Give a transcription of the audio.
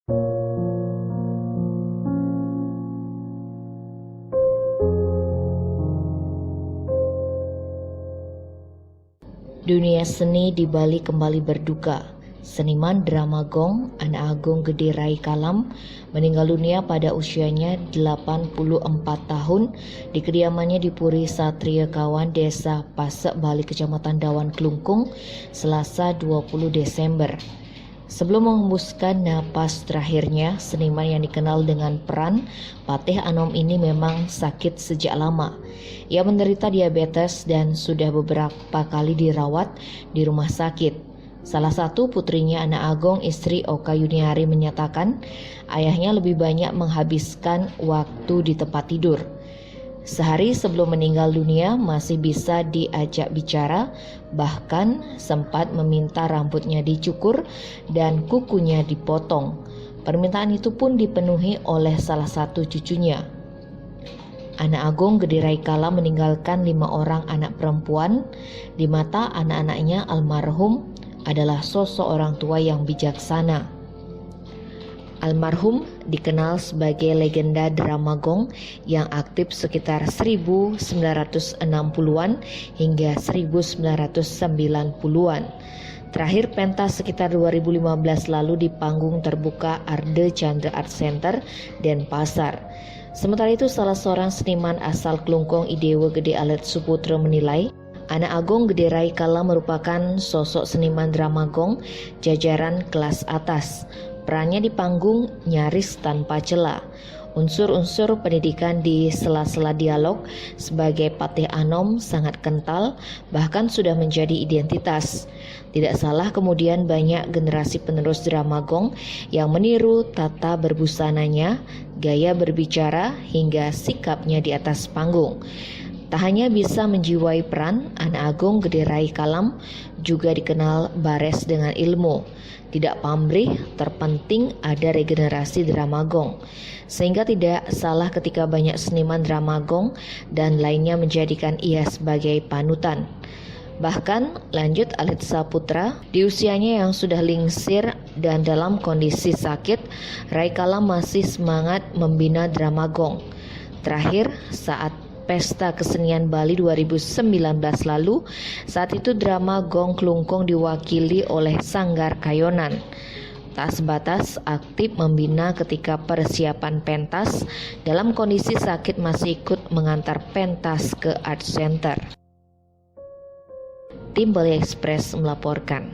Dunia seni di Bali kembali berduka. Seniman drama gong Ana Agong Gede Rai Kalam meninggal dunia pada usianya 84 tahun di kediamannya di Puri Satria Kawan, Desa Pasek, Bali, Kecamatan Dawan Klungkung, Selasa 20 Desember. Sebelum menghembuskan napas terakhirnya, seniman yang dikenal dengan peran Patih Anom ini memang sakit sejak lama. Ia menderita diabetes dan sudah beberapa kali dirawat di rumah sakit. Salah satu putrinya, Ana Agong, istri Oka Yuniari, menyatakan ayahnya lebih banyak menghabiskan waktu di tempat tidur. Sehari sebelum meninggal dunia masih bisa diajak bicara, bahkan sempat meminta rambutnya dicukur dan kukunya dipotong. Permintaan itu pun dipenuhi oleh salah satu cucunya. Ana Agong Gede Rai Kalam meninggalkan 5 orang anak perempuan. Di mata anak-anaknya, almarhum adalah sosok orang tua yang bijaksana. Almarhum dikenal sebagai legenda drama gong yang aktif sekitar 1960-an hingga 1990-an. Terakhir pentas sekitar 2015 lalu di panggung terbuka Arde Chandra Art Center, Denpasar. Sementara itu, salah seorang seniman asal Klungkung, Idewa Gede Alet Suputra, menilai Ana Agong Gede Rai Kalam merupakan sosok seniman drama gong jajaran kelas atas. Perannya di panggung nyaris tanpa celah. Unsur-unsur pendidikan di sela-sela dialog sebagai Patih Anom sangat kental, bahkan sudah menjadi identitas. Tidak salah kemudian banyak generasi penerus drama gong yang meniru tata berbusananya, gaya berbicara, hingga sikapnya di atas panggung. Tak hanya bisa menjiwai peran, Ana Agong Gede Rai Kalam juga dikenal bares dengan ilmu. Tidak pamrih, terpenting ada regenerasi drama gong. Sehingga tidak salah ketika banyak seniman drama gong dan lainnya menjadikan ia sebagai panutan. Bahkan lanjut Alit Saputra, di usianya yang sudah lingsir dan dalam kondisi sakit, Rai Kalam masih semangat membina drama gong. Terakhir saat Pesta Kesenian Bali 2019 lalu, saat itu drama gong Klungkung diwakili oleh Sanggar Kayonan. Tak sebatas aktif membina ketika persiapan pentas, dalam kondisi sakit masih ikut mengantar pentas ke Art Center. Tim Bali Express melaporkan.